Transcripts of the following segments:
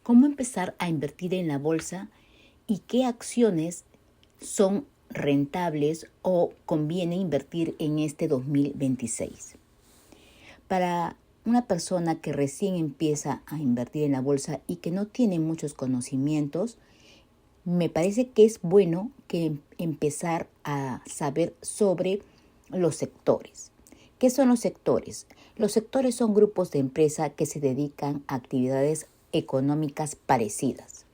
cómo empezar a invertir en la bolsa y qué acciones son rentables o conviene invertir en este 2026. Para una persona que recién empieza a invertir en la bolsa y que no tiene muchos conocimientos, me parece que es bueno que empezar a saber sobre los sectores. ¿Qué son los sectores? Los sectores son grupos de empresas que se dedican a actividades económicas parecidas.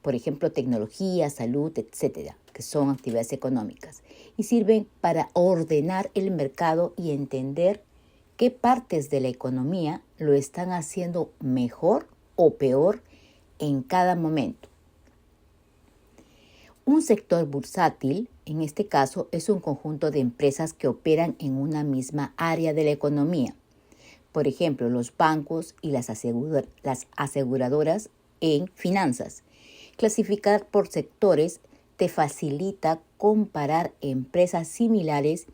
Por ejemplo, tecnología, salud, etcétera, que son actividades económicas y sirven para ordenar el mercado y entender qué partes de la economía lo están haciendo mejor o peor en cada momento. Un sector bursátil, en este caso, es un conjunto de empresas que operan en una misma área de la economía. Por ejemplo, los bancos y las aseguradoras en finanzas. Clasificar por sectores te facilita comparar empresas similares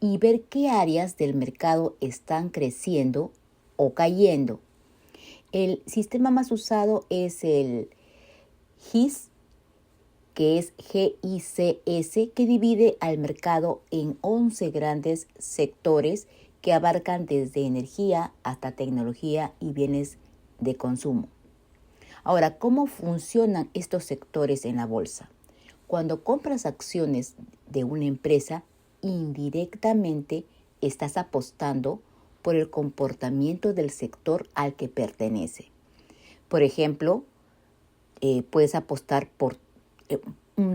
y ver qué áreas del mercado están creciendo o cayendo. El sistema más usado es el GIS, que es GICS, que divide al mercado en 11 grandes sectores que abarcan desde energía hasta tecnología y bienes de consumo. Ahora, ¿cómo funcionan estos sectores en la bolsa? Cuando compras acciones de una empresa, indirectamente estás apostando por el comportamiento del sector al que pertenece. Por ejemplo, puedes apostar por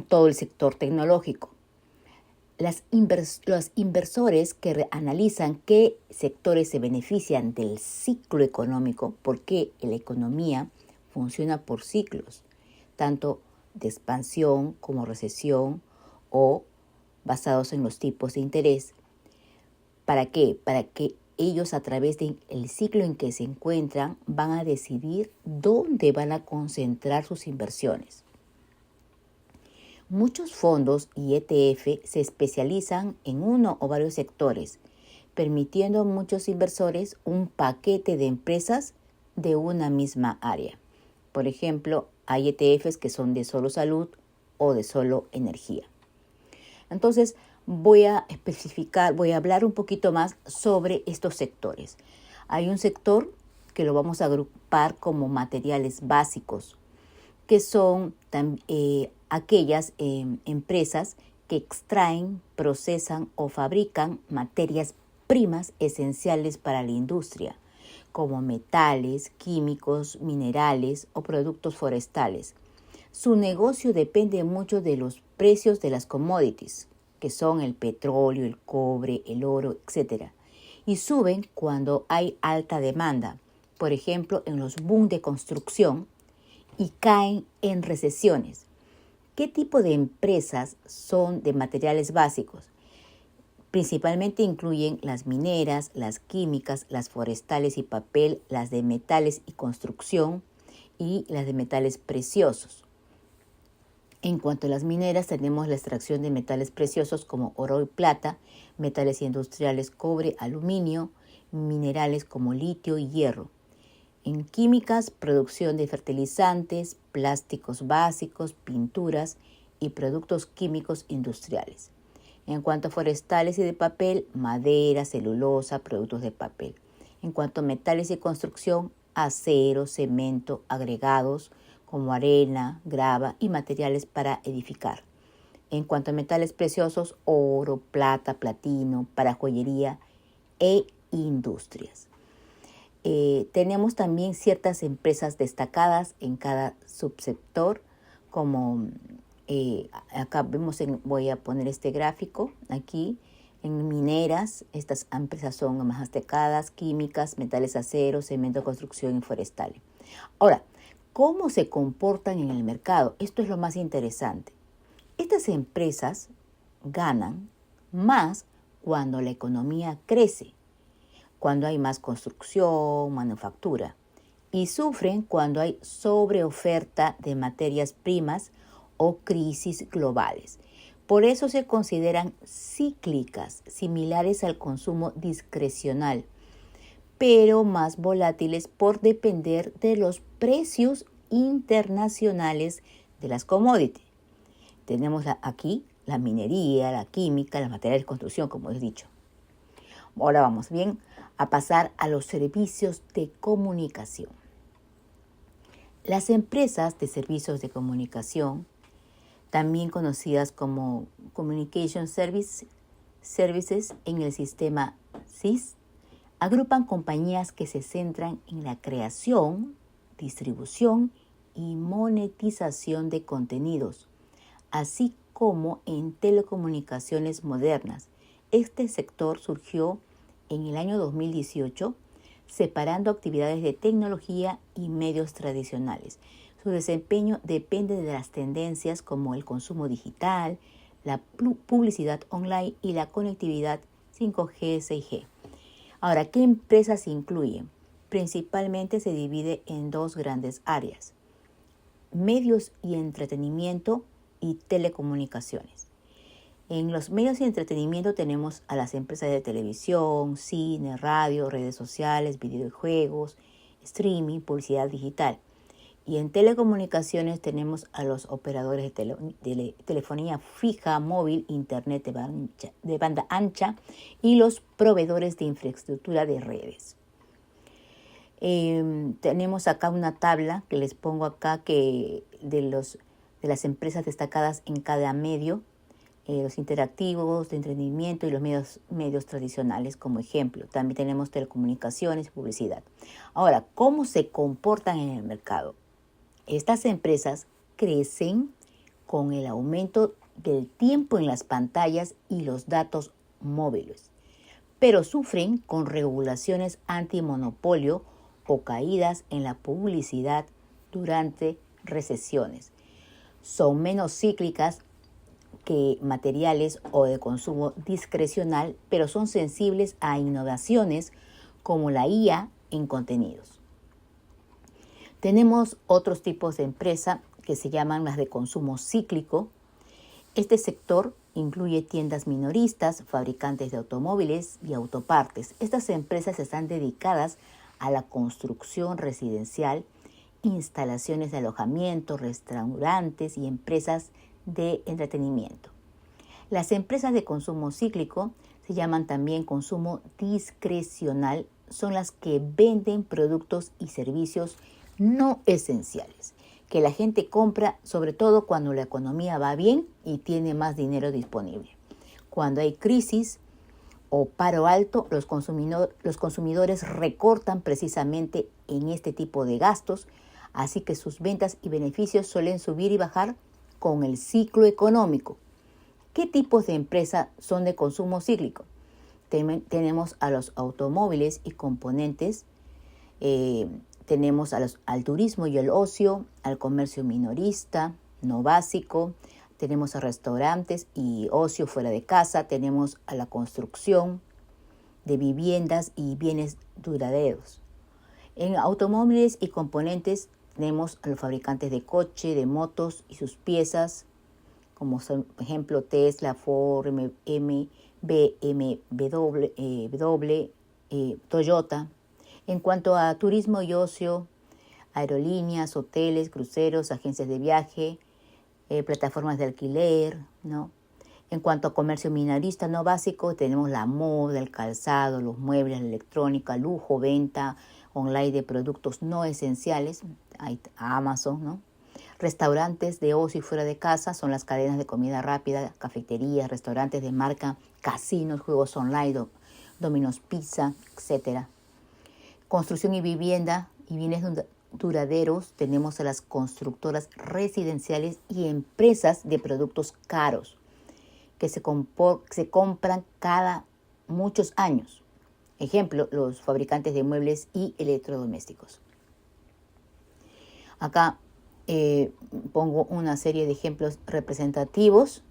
todo el sector tecnológico. Los inversores que analizan qué sectores se benefician del ciclo económico, porque la economía funciona por ciclos, tanto de expansión como recesión o basados en los tipos de interés. ¿Para qué? Para que ellos, a través del ciclo en que se encuentran, van a decidir dónde van a concentrar sus inversiones. Muchos fondos y ETF se especializan en uno o varios sectores, permitiendo a muchos inversores un paquete de empresas de una misma área. Por ejemplo, hay ETFs que son de solo salud o de solo energía. Entonces, voy a hablar un poquito más sobre estos sectores. Hay un sector que lo vamos a agrupar como materiales básicos, que son aquellas empresas que extraen, procesan o fabrican materias primas esenciales para la industria, como metales, químicos, minerales o productos forestales. Su negocio depende mucho de los precios de las commodities, que son el petróleo, el cobre, el oro, etc. Y suben cuando hay alta demanda, por ejemplo, en los boom de construcción, y caen en recesiones. ¿Qué tipo de empresas son de materiales básicos? Principalmente incluyen las mineras, las químicas, las forestales y papel, las de metales y construcción y las de metales preciosos. En cuanto a las mineras, tenemos la extracción de metales preciosos como oro y plata, metales industriales cobre, aluminio, minerales como litio y hierro. En químicas, producción de fertilizantes, plásticos básicos, pinturas y productos químicos industriales. En cuanto a forestales y de papel, madera, celulosa, productos de papel. En cuanto a metales y construcción, acero, cemento, agregados como arena, grava y materiales para edificar. En cuanto a metales preciosos, oro, plata, platino, para joyería e industrias. Tenemos también ciertas empresas destacadas en cada subsector, como acá vemos, voy a poner este gráfico aquí, en mineras. Estas empresas son más destacadas: químicas, metales, acero, cemento, construcción y forestal. Ahora, ¿cómo se comportan en el mercado? Esto es lo más interesante. Estas empresas ganan más cuando la economía crece, cuando hay más construcción, manufactura, y sufren cuando hay sobreoferta de materias primas o crisis globales. Por eso se consideran cíclicas, similares al consumo discrecional, pero más volátiles por depender de los precios internacionales de las commodities. Tenemos aquí la minería, la química, los materiales de construcción, como he dicho. Ahora vamos bien a pasar a los servicios de comunicación. Las empresas de servicios de comunicación, también conocidas como Communication Services en el sistema CIS, agrupan compañías que se centran en la creación, distribución y monetización de contenidos, así como en telecomunicaciones modernas. Este sector surgió en el año 2018, separando actividades de tecnología y medios tradicionales. Su desempeño depende de las tendencias como el consumo digital, la publicidad online y la conectividad 5G, 6G. Ahora, ¿qué empresas incluyen? Principalmente se divide en dos grandes áreas: medios y entretenimiento y telecomunicaciones. En los medios y entretenimiento tenemos a las empresas de televisión, cine, radio, redes sociales, videojuegos, streaming, publicidad digital. Y en telecomunicaciones tenemos a los operadores de telefonía fija, móvil, internet de banda ancha y los proveedores de infraestructura de redes. Tenemos acá una tabla que les pongo acá de las empresas destacadas en cada medio. Los interactivos, de entretenimiento y los medios tradicionales como ejemplo. También tenemos telecomunicaciones y publicidad. Ahora, ¿cómo se comportan en el mercado? Estas empresas crecen con el aumento del tiempo en las pantallas y los datos móviles, pero sufren con regulaciones antimonopolio o caídas en la publicidad durante recesiones. Son menos cíclicas que materiales o de consumo discrecional, pero son sensibles a innovaciones como la IA en contenidos. Tenemos otros tipos de empresa que se llaman las de consumo cíclico. Este sector incluye tiendas minoristas, fabricantes de automóviles y autopartes. Estas empresas están dedicadas a la construcción residencial, instalaciones de alojamiento, restaurantes y empresas de entretenimiento. Las empresas de consumo cíclico se llaman también consumo discrecional, son las que venden productos y servicios no esenciales, que la gente compra sobre todo cuando la economía va bien y tiene más dinero disponible. Cuando hay crisis o paro alto, los consumidores recortan precisamente en este tipo de gastos, así que sus ventas y beneficios suelen subir y bajar con el ciclo económico. ¿Qué tipos de empresas son de consumo cíclico? Tenemos a los automóviles y componentes, tenemos al turismo y el ocio, al comercio minorista, no básico, tenemos a restaurantes y ocio fuera de casa, tenemos a la construcción de viviendas y bienes duraderos. En automóviles y componentes tenemos a los fabricantes de coche, de motos y sus piezas, como son, por ejemplo, Tesla, Ford, BMW, Toyota. En cuanto a turismo y ocio, aerolíneas, hoteles, cruceros, agencias de viaje, plataformas de alquiler, ¿no? En cuanto a comercio minorista no básico, tenemos la moda, el calzado, los muebles, la electrónica, lujo, venta online de productos no esenciales, hay Amazon, ¿no? Restaurantes de ocio y fuera de casa son las cadenas de comida rápida, cafeterías, restaurantes de marca, casinos, juegos online, Domino's Pizza, etc. Construcción y vivienda y bienes duraderos, tenemos a las constructoras residenciales y empresas de productos caros que se compran cada muchos años. Ejemplo, los fabricantes de muebles y electrodomésticos. Acá pongo una serie de ejemplos representativos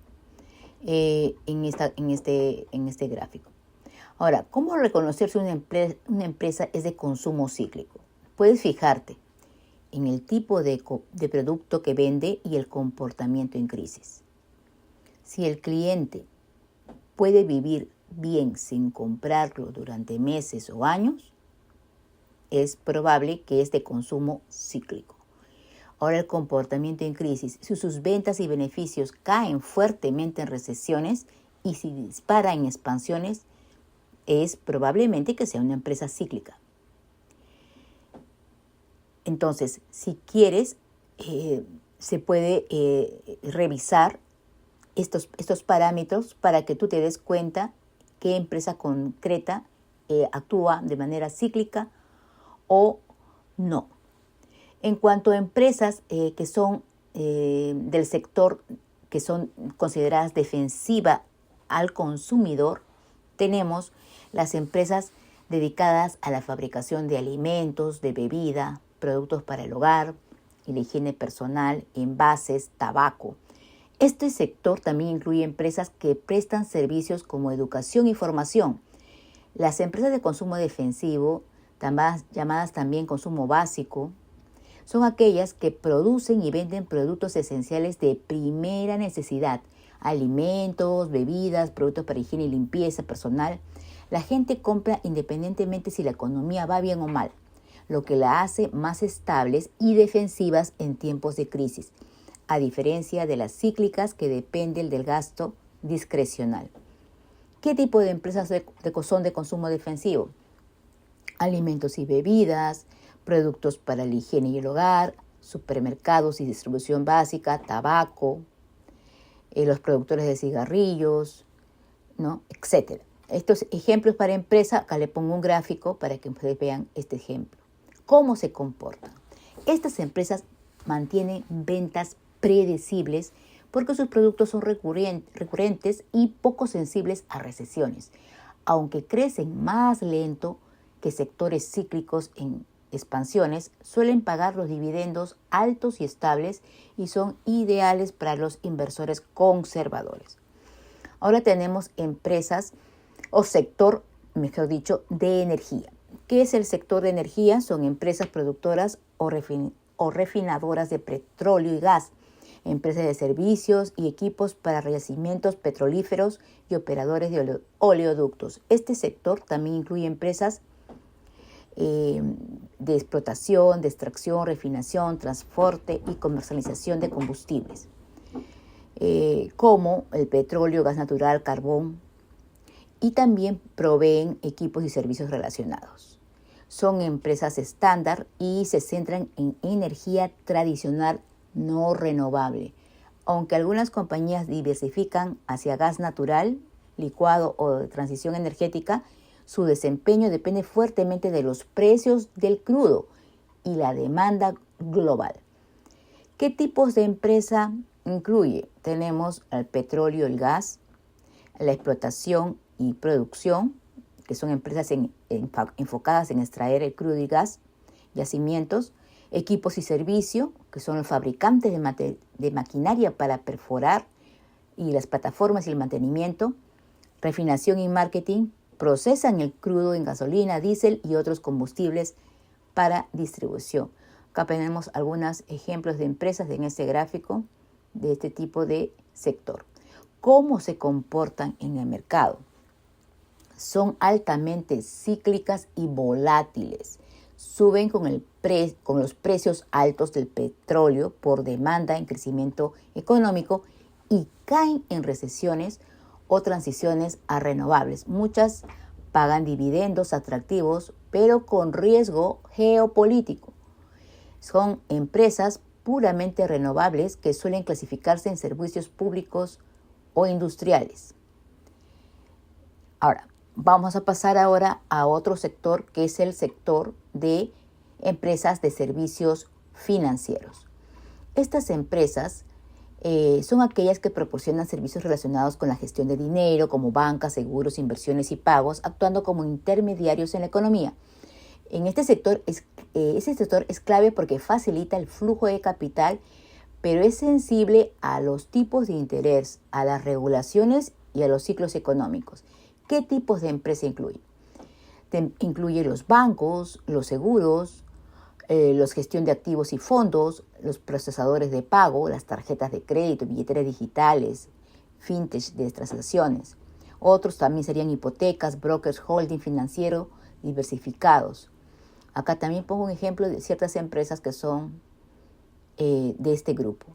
en este gráfico. Ahora, ¿cómo reconocer si una empresa es de consumo cíclico? Puedes fijarte en el tipo de producto que vende y el comportamiento en crisis. Si el cliente puede vivir bien sin comprarlo durante meses o años, es probable que es de consumo cíclico. Ahora el comportamiento en crisis, si sus ventas y beneficios caen fuertemente en recesiones y si dispara en expansiones, es probablemente que sea una empresa cíclica. Entonces, si quieres, se puede revisar estos parámetros para que tú te des cuenta qué empresa concreta actúa de manera cíclica o no. En cuanto a empresas que son del sector que son consideradas defensiva al consumidor, tenemos las empresas dedicadas a la fabricación de alimentos, de bebida, productos para el hogar y la higiene personal, envases, tabaco. Este sector también incluye empresas que prestan servicios como educación y formación. Las empresas de consumo defensivo, llamadas también consumo básico, son aquellas que producen y venden productos esenciales de primera necesidad, alimentos, bebidas, productos para higiene y limpieza personal. La gente compra independientemente si la economía va bien o mal, lo que la hace más estables y defensivas en tiempos de crisis, a diferencia de las cíclicas que dependen del gasto discrecional. ¿Qué tipo de empresas son de consumo defensivo? Alimentos y bebidas, productos para la higiene y el hogar, supermercados y distribución básica, tabaco, los productores de cigarrillos, ¿no? Etcétera. Estos ejemplos para empresa, acá le pongo un gráfico para que ustedes vean este ejemplo. ¿Cómo se comportan? Estas empresas mantienen ventas predecibles porque sus productos son recurrentes y poco sensibles a recesiones, aunque crecen más lento que sectores cíclicos en expansiones, suelen pagar los dividendos altos y estables y son ideales para los inversores conservadores. Ahora tenemos empresas o sector, mejor dicho, de energía. ¿Qué es el sector de energía? Son empresas productoras o refinadoras de petróleo y gas, empresas de servicios y equipos para yacimientos petrolíferos y operadores de oleoductos. Este sector también incluye empresas de explotación, de extracción, refinación, transporte y comercialización de combustibles, como el petróleo, gas natural, carbón, y también proveen equipos y servicios relacionados. Son empresas estándar y se centran en energía tradicional no renovable, aunque algunas compañías diversifican hacia gas natural, licuado o de transición energética. Su desempeño depende fuertemente de los precios del crudo y la demanda global. ¿Qué tipos de empresa incluye? Tenemos el petróleo, el gas, la explotación y producción, que son empresas enfocadas en extraer el crudo y gas, yacimientos, equipos y servicio, que son los fabricantes de maquinaria para perforar y las plataformas y el mantenimiento, refinación y marketing, procesan el crudo en gasolina, diésel y otros combustibles para distribución. Acá tenemos algunos ejemplos de empresas en este gráfico de este tipo de sector. ¿Cómo se comportan en el mercado? Son altamente cíclicas y volátiles. Suben con los precios altos del petróleo por demanda en crecimiento económico y caen en recesiones o transiciones a renovables. Muchas pagan dividendos atractivos, pero con riesgo geopolítico. Son empresas puramente renovables que suelen clasificarse en servicios públicos o industriales. Ahora, vamos a pasar ahora a otro sector, que es el sector de empresas de servicios financieros. Estas empresas son aquellas que proporcionan servicios relacionados con la gestión de dinero, como bancas, seguros, inversiones y pagos, actuando como intermediarios en la economía. En este sector es clave porque facilita el flujo de capital, pero es sensible a los tipos de interés, a las regulaciones y a los ciclos económicos. ¿Qué tipos de empresa incluye? Incluye los bancos, los seguros, los gestión de activos y fondos, los procesadores de pago, las tarjetas de crédito, billeteras digitales, fintech de transacciones. Otros también serían hipotecas, brokers, holding financiero diversificados. Acá también pongo un ejemplo de ciertas empresas que son de este grupo.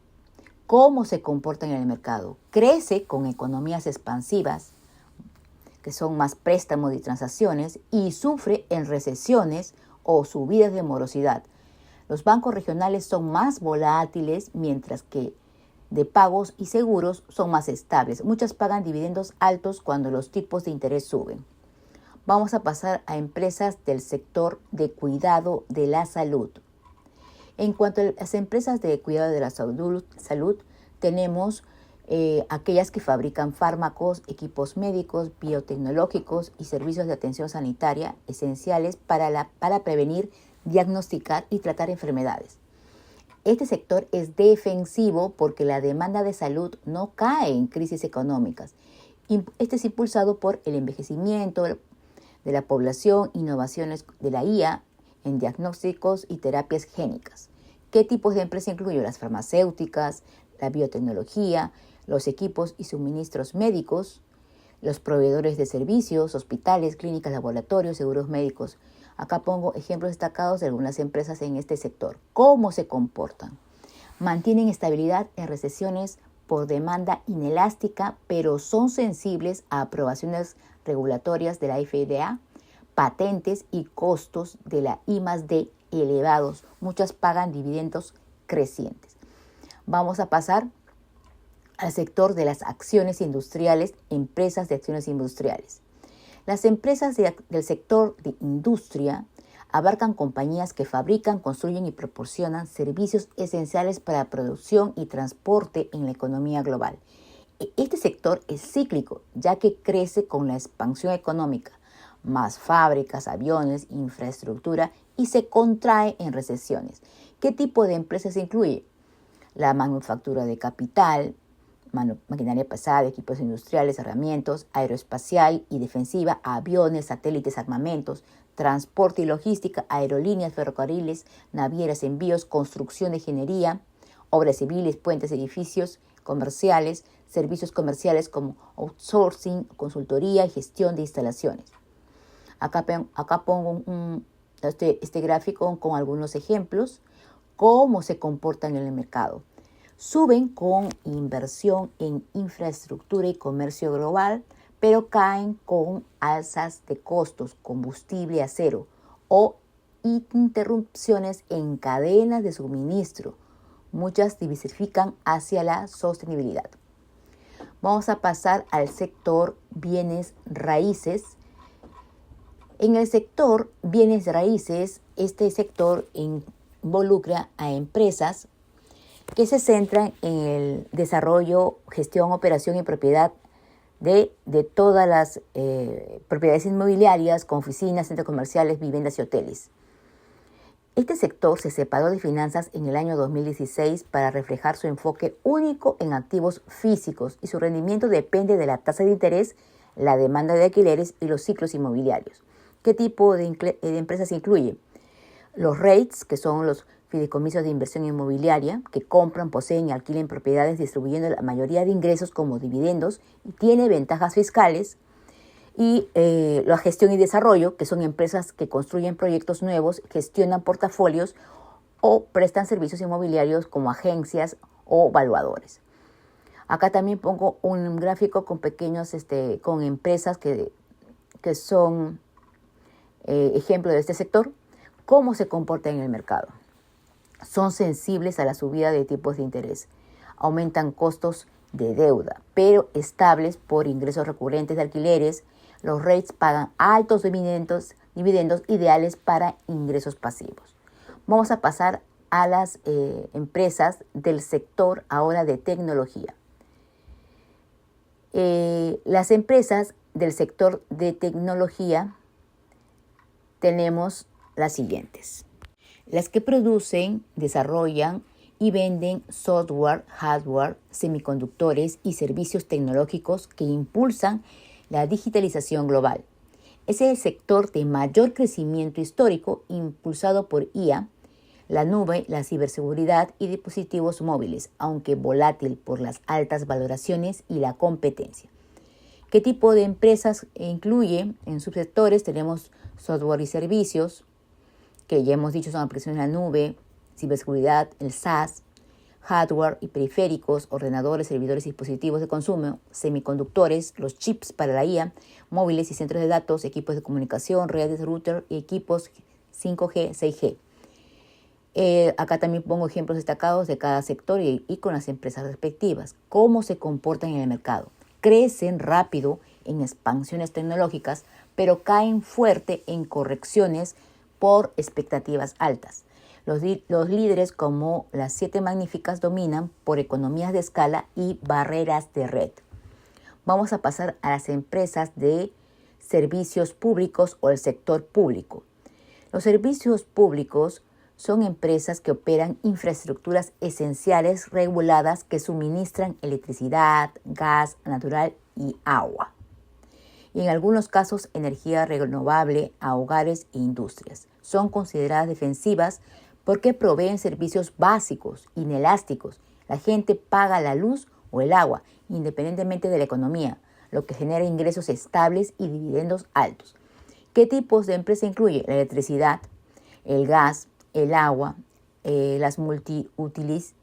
¿Cómo se comporta en el mercado? Crece con economías expansivas, que son más préstamos y transacciones, y sufre en recesiones o subidas de morosidad. Los bancos regionales son más volátiles, mientras que de pagos y seguros son más estables. Muchas pagan dividendos altos cuando los tipos de interés suben. Vamos a pasar a empresas del sector de cuidado de la salud. En cuanto a las empresas de cuidado de la salud tenemos aquellas que fabrican fármacos, equipos médicos, biotecnológicos y servicios de atención sanitaria esenciales para prevenir, diagnosticar y tratar enfermedades. Este sector es defensivo porque la demanda de salud no cae en crisis económicas. Este es impulsado por el envejecimiento de la población, innovaciones de la IA en diagnósticos y terapias génicas. ¿Qué tipos de empresas incluyen? Las farmacéuticas, la biotecnología, los equipos y suministros médicos, los proveedores de servicios, hospitales, clínicas, laboratorios, seguros médicos. Acá pongo ejemplos destacados de algunas empresas en este sector. ¿Cómo se comportan? Mantienen estabilidad en recesiones por demanda inelástica, pero son sensibles a aprobaciones regulatorias de la FDA, patentes y costos de la I+D elevados. Muchas pagan dividendos crecientes. Vamos a pasar al sector de las acciones industriales, empresas de acciones industriales. Las empresas del sector de industria abarcan compañías que fabrican, construyen y proporcionan servicios esenciales para la producción y transporte en la economía global. Este sector es cíclico, ya que crece con la expansión económica, más fábricas, aviones, infraestructura, y se contrae en recesiones. ¿Qué tipo de empresas incluye? La manufactura de capital, maquinaria pesada, equipos industriales, herramientas, aeroespacial y defensiva, aviones, satélites, armamentos, transporte y logística, aerolíneas, ferrocarriles, navieras, envíos, construcción de ingeniería, obras civiles, puentes, edificios comerciales, servicios comerciales como outsourcing, consultoría y gestión de instalaciones. Acá pongo este gráfico con algunos ejemplos. ¿Cómo se comportan en el mercado? Suben con inversión en infraestructura y comercio global, pero caen con alzas de costos, combustible, acero o interrupciones en cadenas de suministro. Muchas diversifican hacia la sostenibilidad. Vamos a pasar al sector bienes raíces. En el sector bienes raíces, este sector involucra a empresas que se centran en el desarrollo, gestión, operación y propiedad de todas las propiedades inmobiliarias, con oficinas, centros comerciales, viviendas y hoteles. Este sector se separó de finanzas en el año 2016 para reflejar su enfoque único en activos físicos, y su rendimiento depende de la tasa de interés, la demanda de alquileres y los ciclos inmobiliarios. ¿Qué tipo de empresas incluye? Los REITs, que son los fideicomisos de inversión inmobiliaria, que compran, poseen y alquilan propiedades distribuyendo la mayoría de ingresos como dividendos y tiene ventajas fiscales. Y la gestión y desarrollo, que son empresas que construyen proyectos nuevos, gestionan portafolios o prestan servicios inmobiliarios como agencias o valuadores. Acá también pongo un gráfico con con empresas que son ejemplos de este sector. ¿Cómo se comportan en el mercado? Son sensibles a la subida de tipos de interés. Aumentan costos de deuda, pero estables por ingresos recurrentes de alquileres. Los REITs pagan altos dividendos ideales para ingresos pasivos. Vamos a pasar a las empresas del sector ahora de tecnología. Las empresas del sector de tecnología tenemos las siguientes. Las que producen, desarrollan y venden software, hardware, semiconductores y servicios tecnológicos que impulsan la digitalización global. Es el sector de mayor crecimiento histórico, impulsado por IA, la nube, la ciberseguridad y dispositivos móviles, aunque volátil por las altas valoraciones y la competencia. ¿Qué tipo de empresas incluye? En subsectores tenemos software y servicios, que ya hemos dicho son aplicaciones en la nube, ciberseguridad, el SaaS, hardware y periféricos, ordenadores, servidores y dispositivos de consumo, semiconductores, los chips para la IA, móviles y centros de datos, equipos de comunicación, redes, router y equipos 5G, 6G. Acá también pongo ejemplos destacados de cada sector y con las empresas respectivas. ¿Cómo se comportan en el mercado? Crecen rápido en expansiones tecnológicas, pero caen fuerte en correcciones por expectativas altas. Los líderes como las 7 magníficas dominan por economías de escala y barreras de red. Vamos a pasar a las empresas de servicios públicos o el sector público. Los servicios públicos son empresas que operan infraestructuras esenciales reguladas que suministran electricidad, gas natural y agua. Y en algunos casos energía renovable a hogares e industrias. Son consideradas defensivas porque proveen servicios básicos, inelásticos. La gente paga la luz o el agua, independientemente de la economía, lo que genera ingresos estables y dividendos altos. ¿Qué tipos de empresa incluye? La electricidad, el gas, el agua, las multiutilis,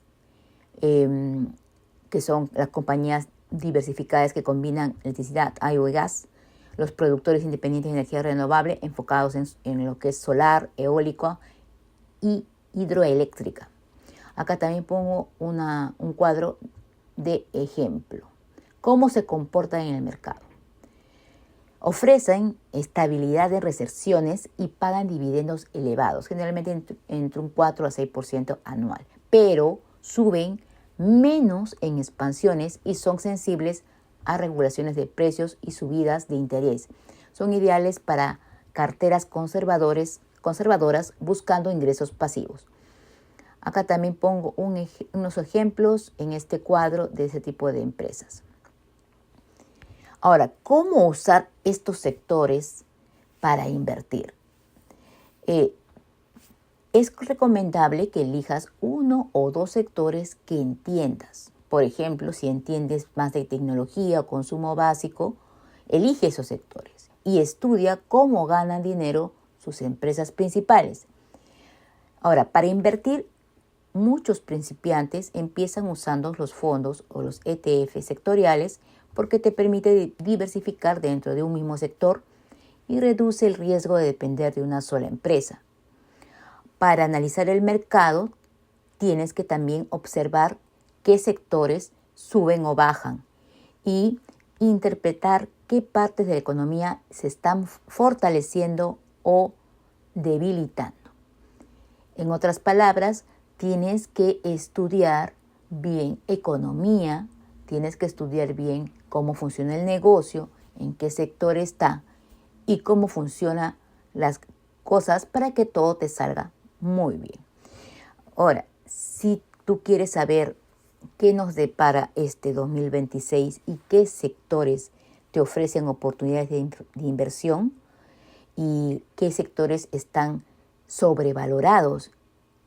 que son las compañías diversificadas que combinan electricidad, agua y gas, los productores independientes de energía renovable enfocados en lo que es solar, eólico y hidroeléctrica. Acá también pongo un cuadro de ejemplo. ¿Cómo se comportan en el mercado? Ofrecen estabilidad de recepciones y pagan dividendos elevados, generalmente entre un 4 a 6% anual, pero suben menos en expansiones y son sensibles a regulaciones de precios y subidas de interés. Son ideales para carteras conservadoras buscando ingresos pasivos. Acá también pongo unos ejemplos en este cuadro de ese tipo de empresas. Ahora, ¿cómo usar estos sectores para invertir? Es recomendable que elijas 1 o 2 sectores que entiendas. Por ejemplo, si entiendes más de tecnología o consumo básico, elige esos sectores y estudia cómo ganan dinero sus empresas principales. Ahora, para invertir, muchos principiantes empiezan usando los fondos o los ETF sectoriales porque te permite diversificar dentro de un mismo sector y reduce el riesgo de depender de una sola empresa. Para analizar el mercado, tienes que también observar qué sectores suben o bajan y interpretar qué partes de la economía se están fortaleciendo o debilitando. En otras palabras, tienes que estudiar bien economía, tienes que estudiar bien cómo funciona el negocio, en qué sector está y cómo funcionan las cosas para que todo te salga muy bien. Ahora, si tú quieres saber qué nos depara este 2026 y qué sectores te ofrecen oportunidades de inversión y qué sectores están sobrevalorados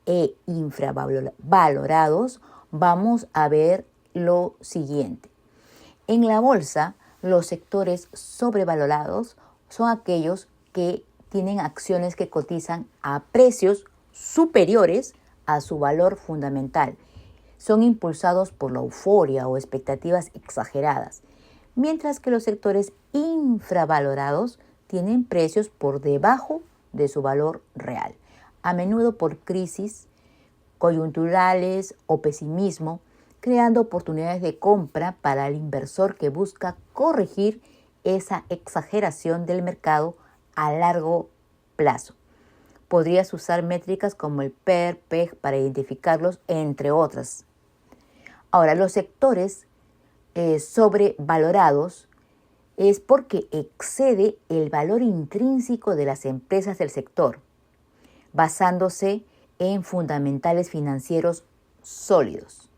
e infravalorados, vamos a ver lo siguiente. En la bolsa, los sectores sobrevalorados son aquellos que tienen acciones que cotizan a precios superiores a su valor fundamental. Son impulsados por la euforia o expectativas exageradas, mientras que los sectores infravalorados tienen precios por debajo de su valor real, a menudo por crisis coyunturales o pesimismo, creando oportunidades de compra para el inversor que busca corregir esa exageración del mercado a largo plazo. Podrías usar métricas como el PER, PEG para identificarlos, entre otras. Ahora, los sectores sobrevalorados es porque excede el valor intrínseco de las empresas del sector, basándose en fundamentales financieros sólidos.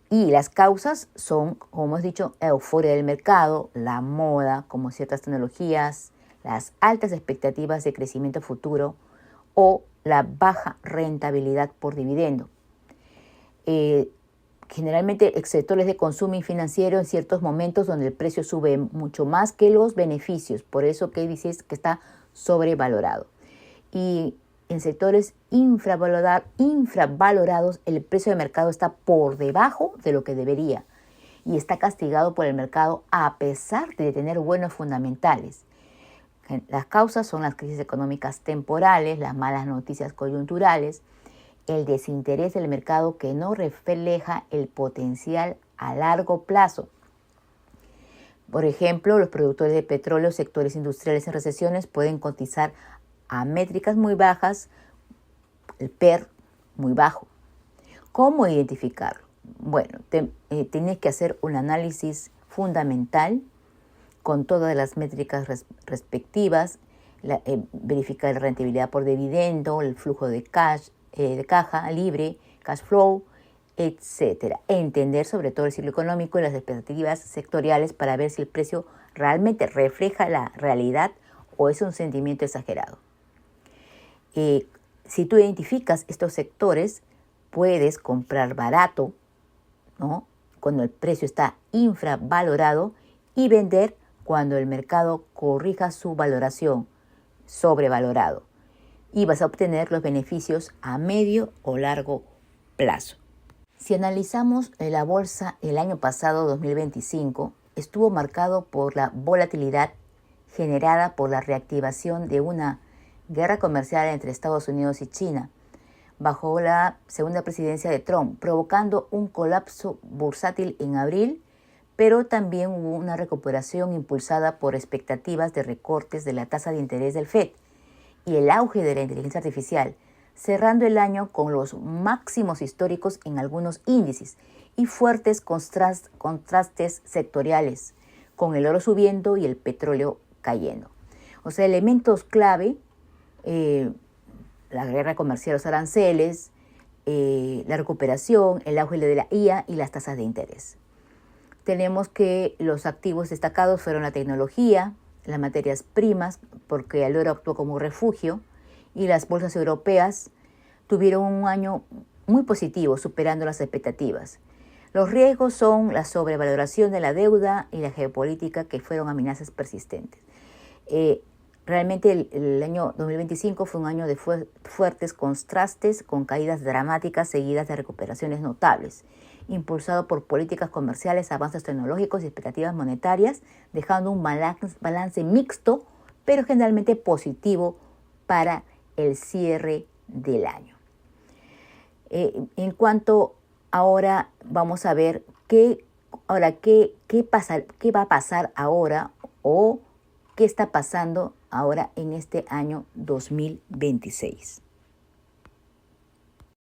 Y las causas son, como hemos dicho, la euforia del mercado, la moda, como ciertas tecnologías, las altas expectativas de crecimiento futuro o la baja rentabilidad por dividendo. Generalmente sectores de consumo y financiero en ciertos momentos donde el precio sube mucho más que los beneficios, por eso que dices que está sobrevalorado. Y en sectores infravalorados el precio de mercado está por debajo de lo que debería y está castigado por el mercado a pesar de tener buenos fundamentales. Las causas son las crisis económicas temporales, las malas noticias coyunturales, el desinterés del mercado que no refleja el potencial a largo plazo. Por ejemplo, los productores de petróleo, sectores industriales en recesiones pueden cotizar a métricas muy bajas, el PER muy bajo. ¿Cómo identificarlo? Bueno, tienes que hacer un análisis fundamental con todas las métricas respectivas, verificar la rentabilidad por dividendo, el flujo de caja libre, cash flow, etcétera. Entender sobre todo el ciclo económico y las expectativas sectoriales para ver si el precio realmente refleja la realidad o es un sentimiento exagerado. Si tú identificas estos sectores, puedes comprar barato, ¿no?, cuando el precio está infravalorado y vender cuando el mercado corrija su valoración, sobrevalorado. Y vas a obtener los beneficios a medio o largo plazo. Si analizamos la bolsa el año pasado, 2025, estuvo marcado por la volatilidad generada por la reactivación de una guerra comercial entre Estados Unidos y China, bajo la segunda presidencia de Trump, provocando un colapso bursátil en abril, pero también hubo una recuperación impulsada por expectativas de recortes de la tasa de interés del FED y el auge de la inteligencia artificial, cerrando el año con los máximos históricos en algunos índices y fuertes contrastes sectoriales, con el oro subiendo y el petróleo cayendo. O sea, elementos clave, la guerra comercial, los aranceles, la recuperación, el auge de la IA y las tasas de interés. Tenemos que los activos destacados fueron la tecnología, las materias primas, porque el oro actuó como refugio, y las bolsas europeas tuvieron un año muy positivo, superando las expectativas. Los riesgos son la sobrevaloración de la deuda y la geopolítica, que fueron amenazas persistentes. Realmente el año 2025 fue un año de fuertes contrastes con caídas dramáticas seguidas de recuperaciones notables, impulsado por políticas comerciales, avances tecnológicos y expectativas monetarias, dejando un balance mixto, pero generalmente positivo para el cierre del año. En cuanto ahora vamos a ver qué va a pasar ahora o qué está pasando ahora en este año 2026.